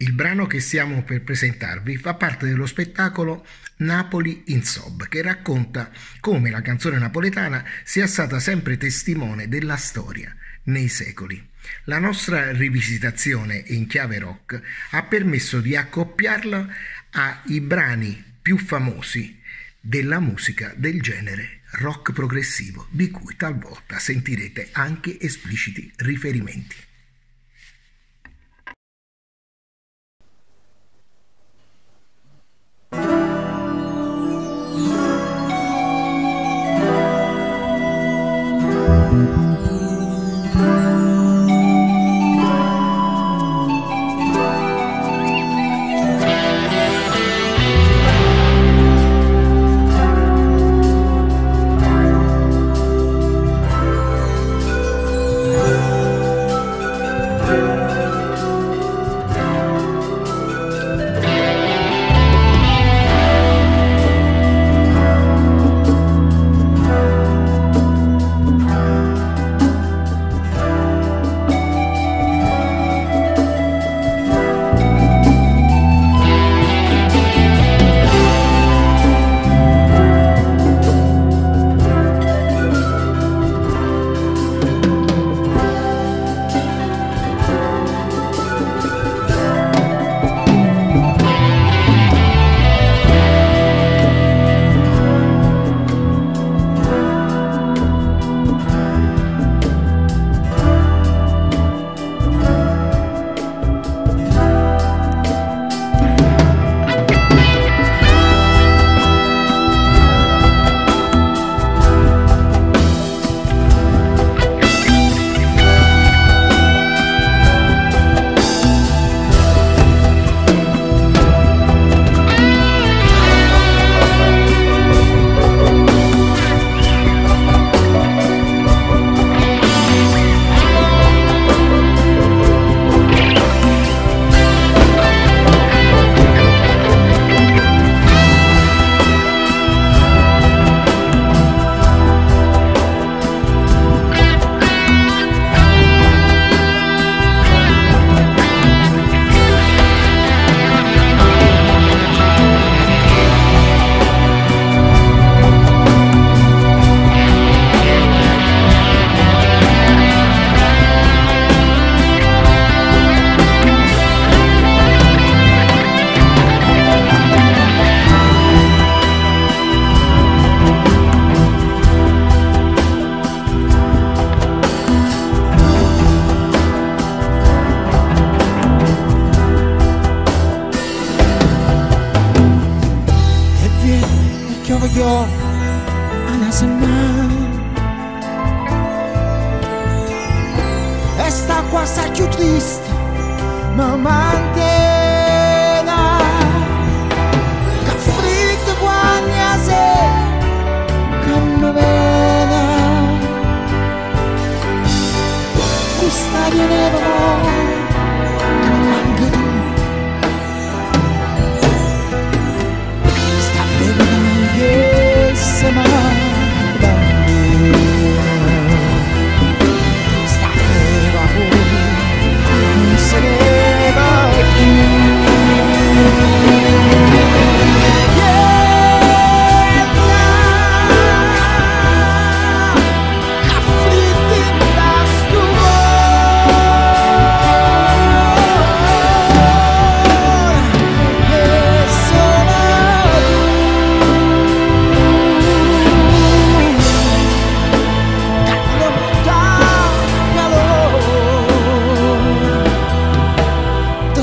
Il brano che stiamo per presentarvi fa parte dello spettacolo Napoli in Sob, che racconta come la canzone napoletana sia stata sempre testimone della storia nei secoli. La nostra rivisitazione in chiave rock ha permesso di accoppiarla ai brani più famosi della musica del genere rock progressivo, di cui talvolta sentirete anche espliciti riferimenti. Ana semana esta quase più triste ma mantena che fritto quando sei che mi vena questa viene che manca tu sta fredda che se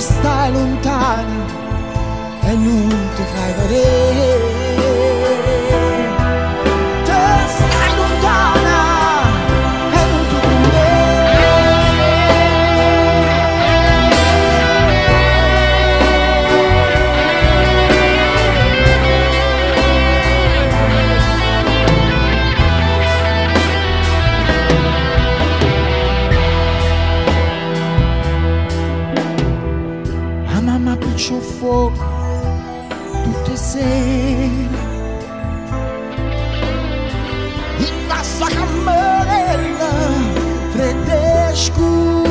stai lontana e non ti fai vedere. Te stai lontana e non ti a mamma piccio fuoco tutte sere in questa camerella fredda e scura.